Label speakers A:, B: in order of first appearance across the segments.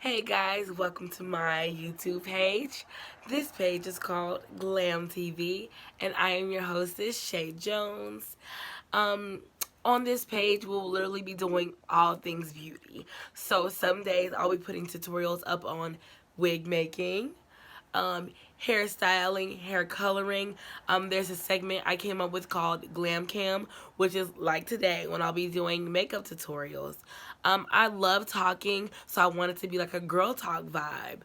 A: Hey guys, welcome to my YouTube page. This page is called Glam TV, and I am your hostess, Shay Jones. Um, on this page, we'll literally be doing all things beauty. So some days I'll be putting tutorials up on wig making, hairstyling, hair coloring. There's a segment I came up with called Glam Cam, which is like today when I'll be doing makeup tutorials. I love talking, so I want it to be like a girl talk vibe.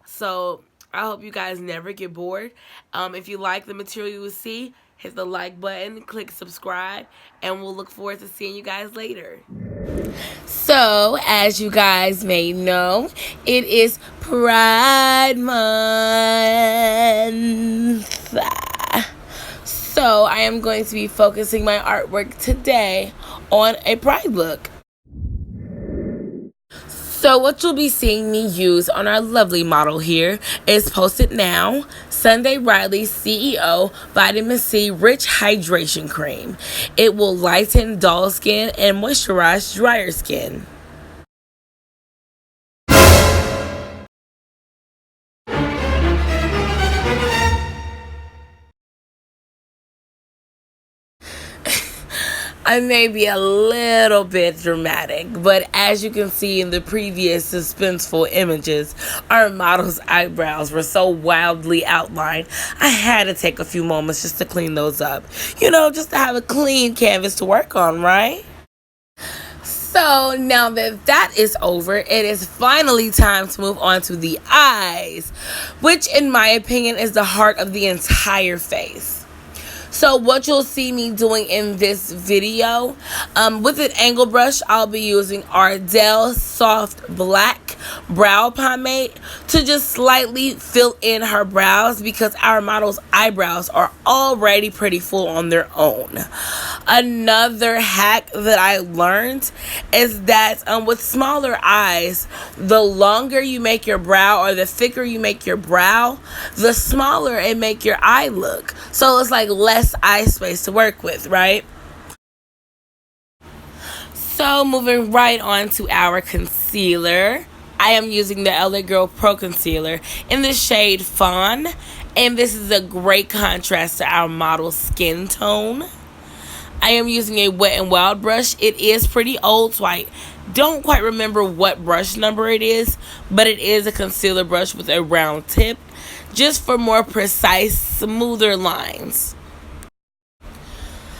A: So I hope you guys never get bored. If you like the material you will see, hit the like button, click subscribe, and we'll look forward to seeing you guys later. So, as you guys may know, it is Pride Month. So, I am going to be focusing my artwork today on a pride look. So what you'll be seeing me use on our lovely model here is Post-it Now Sunday Riley CEO Vitamin C Rich Hydration Cream. It will lighten dull skin and moisturize drier skin. I may be a little bit dramatic, but as you can see in the previous suspenseful images, our model's eyebrows were so wildly outlined, I had to take a few moments just to clean those up. Just to have a clean canvas to work on, right? So now that is over, it is finally time to move on to the eyes, which in my opinion is the heart of the entire face. So what you'll see me doing in this video, with an angle brush, I'll be using Ardell Soft Black Brow Pomade to just slightly fill in her brows because our model's eyebrows are already pretty full on their own. Another hack that I learned is that with smaller eyes, the longer you make your brow or the thicker you make your brow, the smaller it make your eye look. So it's like less eye space to work with, right? So moving right on to our concealer, I am using the LA Girl Pro Concealer in the shade Fawn, and this is a great contrast to our model's skin tone. I am using a Wet n Wild brush. It is pretty old, so I don't quite remember what brush number it is, but it is a concealer brush with a round tip, just for more precise, smoother lines.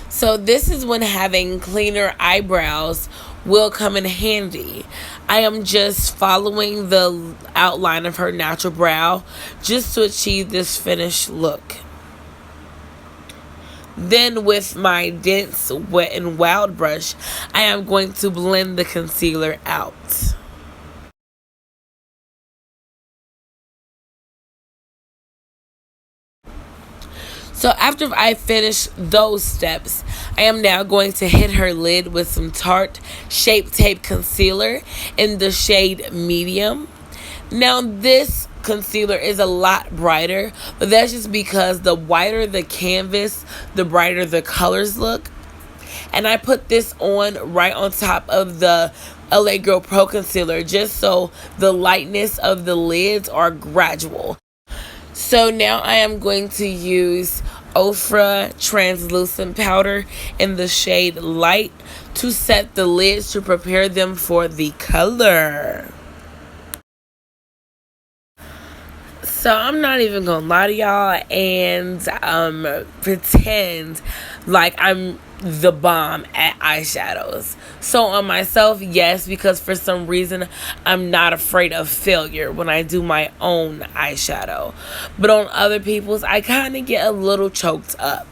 A: So this is when having cleaner eyebrows will come in handy. I am just following the outline of her natural brow just to achieve this finished look. Then with my dense Wet n Wild brush, I am going to blend the concealer out. So after I finish those steps, I am now going to hit her lid with some Tarte Shape Tape Concealer in the shade Medium. Now this concealer is a lot brighter, but that's just because the whiter the canvas, the brighter the colors look. And I put this on right on top of the LA Girl Pro Concealer just so the lightness of the lids are gradual. So now I am going to use Ofra Translucent Powder in the shade Light to set the lids to prepare them for the color. So I'm not even gonna lie to y'all and pretend like I'm the bomb at eyeshadows. So on myself, yes, because for some reason I'm not afraid of failure when I do my own eyeshadow. But on other people's, I kind of get a little choked up.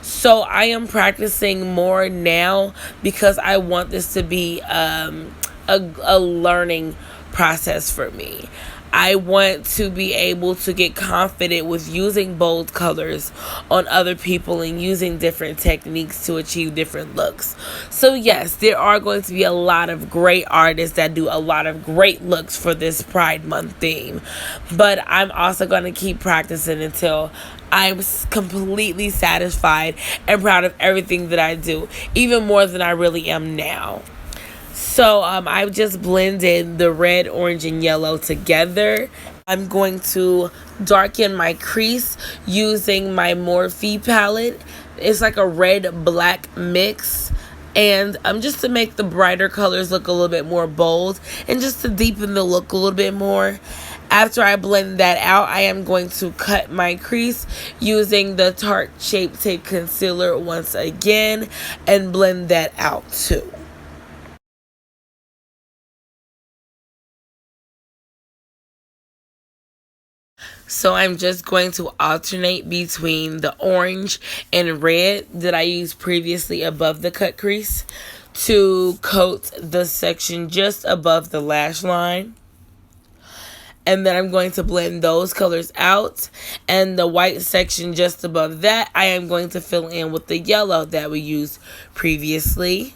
A: So I am practicing more now because I want this to be a learning process for me. I want to be able to get confident with using bold colors on other people and using different techniques to achieve different looks. So yes, there are going to be a lot of great artists that do a lot of great looks for this Pride Month theme. But I'm also going to keep practicing until I'm completely satisfied and proud of everything that I do, even more than I really am now. So I've just blended the red, orange, and yellow together. I'm going to darken my crease using my Morphe palette. It's like a red black mix. And just to make the brighter colors look a little bit more bold and just to deepen the look a little bit more. After I blend that out, I am going to cut my crease using the Tarte Shape Tape Concealer once again and blend that out too. So I'm just going to alternate between the orange and red that I used previously above the cut crease to coat the section just above the lash line. And then I'm going to blend those colors out. And the white section just above that, I am going to fill in with the yellow that we used previously.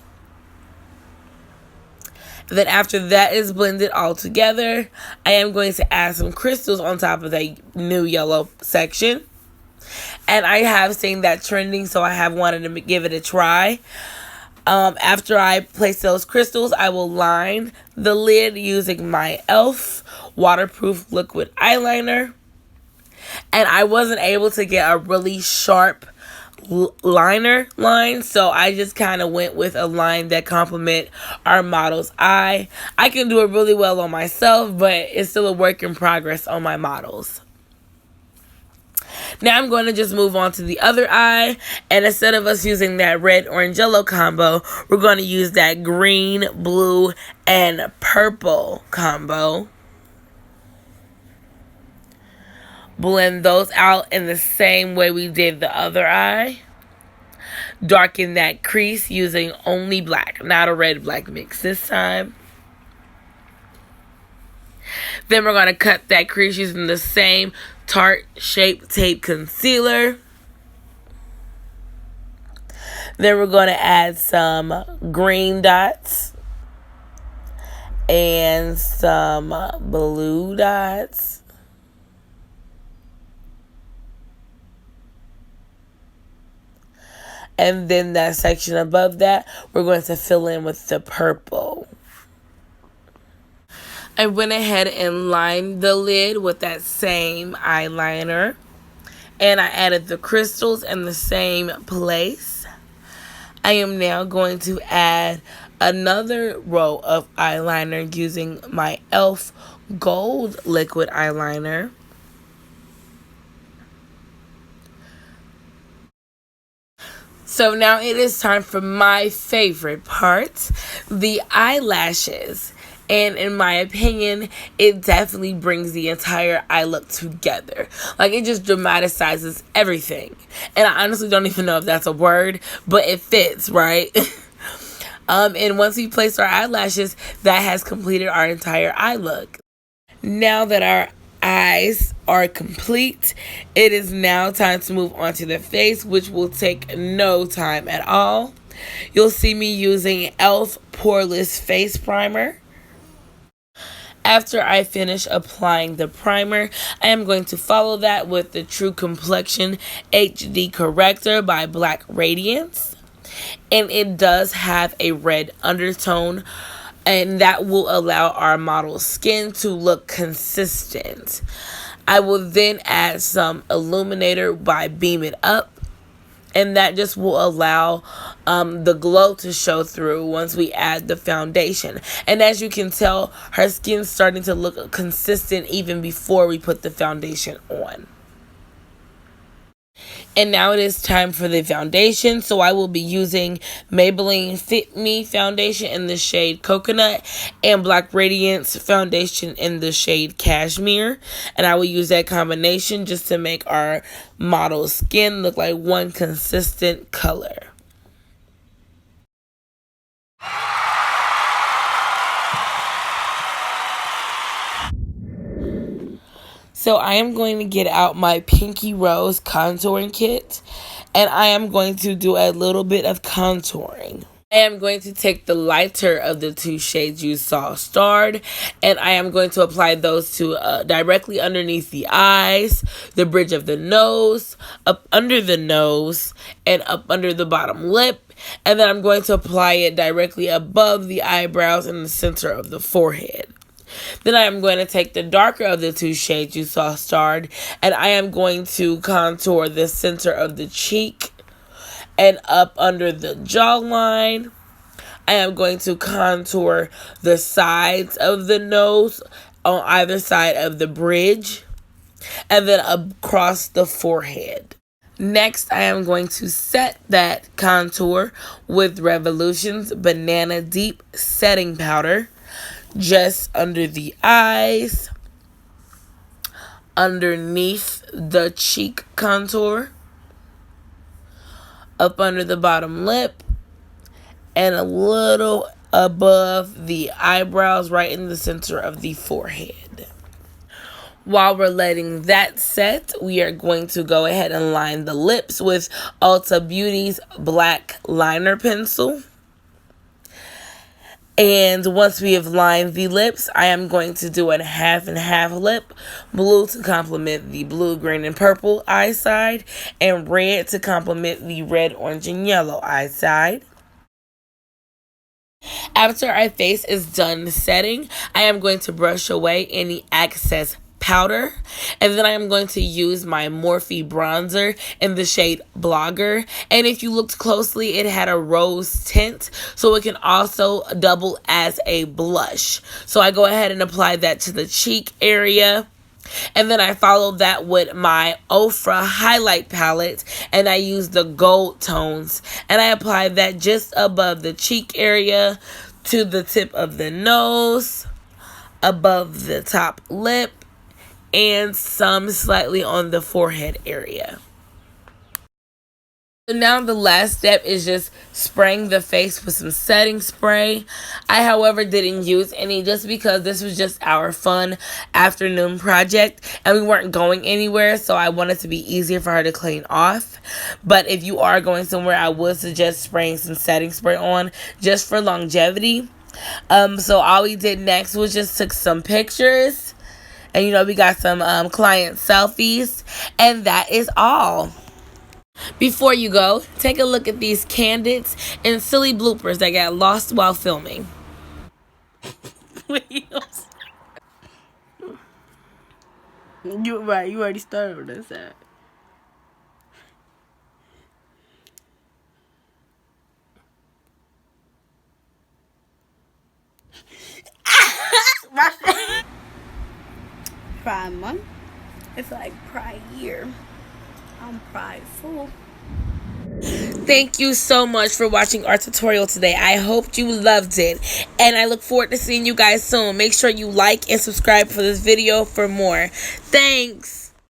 A: Then after that is blended all together, I am going to add some crystals on top of that new yellow section. And I have seen that trending, so I have wanted to give it a try. After I place those crystals, I will line the lid using my e.l.f. waterproof liquid eyeliner. And I wasn't able to get a really sharp liner line, so I just kind of went with a line that complement our model's eye. I can do it really well on myself, but it's still a work in progress on my models. Now I'm going to just move on to the other eye, and instead of us using that red, orange, yellow combo, we're going to use that green, blue, and purple combo. Blend those out in the same way we did the other eye. Darken that crease using only black, not a red-black mix this time. Then we're going to cut that crease using the same Tarte Shape Tape Concealer. Then we're going to add some green dots and some blue dots. And then that section above that, we're going to fill in with the purple. I went ahead and lined the lid with that same eyeliner. And I added the crystals in the same place. I am now going to add another row of eyeliner using my e.l.f. gold liquid eyeliner. So now it is time for my favorite part, the eyelashes. And in my opinion, it definitely brings the entire eye look together. Like, it just dramatizes everything. And I honestly don't even know if that's a word, but it fits, right? And once we place our eyelashes, that has completed our entire eye look. Now that our eyes are complete, it is now time to move on to the face, which will take no time at all. You'll see me using e.l.f. Poreless Face Primer. After I finish applying the primer, I am going to follow that with the True Complexion HD Corrector by Black Radiance. And it does have a red undertone, and that will allow our model's skin to look consistent. I will then add some illuminator by Beam It Up, and that just will allow the glow to show through once we add the foundation. And as you can tell, her skin's starting to look consistent even before we put the foundation on. And now it is time for the foundation. So I will be using Maybelline Fit Me foundation in the shade Coconut and Black Radiance foundation in the shade Cashmere. And I will use that combination just to make our model's skin look like one consistent color. So I am going to get out my Pinky Rose contouring kit, and I am going to do a little bit of contouring. I am going to take the lighter of the two shades you saw starred, and I am going to apply those to directly underneath the eyes, the bridge of the nose, up under the nose, and up under the bottom lip, And then I'm going to apply it directly above the eyebrows in the center of the forehead. Then I am going to take the darker of the two shades you saw starred, and I am going to contour the center of the cheek and up under the jawline. I am going to contour the sides of the nose on either side of the bridge, and then across the forehead. Next, I am going to set that contour with Revolution's Banana Deep Setting Powder just under the eyes, underneath the cheek contour, up under the bottom lip, and a little above the eyebrows, right in the center of the forehead. While we're letting that set, we are going to go ahead and line the lips with Ulta Beauty's Black Liner Pencil. And once we have lined the lips, I am going to do a half and half lip. Blue to complement the blue, green, and purple eye side, and red to complement the red, orange, and yellow eye side. After our face is done setting, I am going to brush away any excess powder, and then I am going to use my Morphe bronzer in the shade Blogger. And if you looked closely, it had a rose tint, so it can also double as a blush. So I go ahead and apply that to the cheek area. And then I follow that with my Ofra highlight palette, and I use the gold tones, and I apply that just above the cheek area, to the tip of the nose, above the top lip, and some slightly on the forehead area. So now the last step is just spraying the face with some setting spray. I, however, didn't use any just because this was just our fun afternoon project and we weren't going anywhere, so I wanted to be easier for her to clean off. But if you are going somewhere, I would suggest spraying some setting spray on just for longevity. So all we did next was just took some pictures, and we got some client selfies, and that is all. Before you go, take a look at these candids and silly bloopers that got lost while filming.
B: You're right, you already started with that side. Pride month. It's like Pride year. I'm prideful.
A: Thank you so much for watching our tutorial today. I hope you loved it, and I look forward to seeing you guys soon. Make sure you like and subscribe for this video for more. Thanks.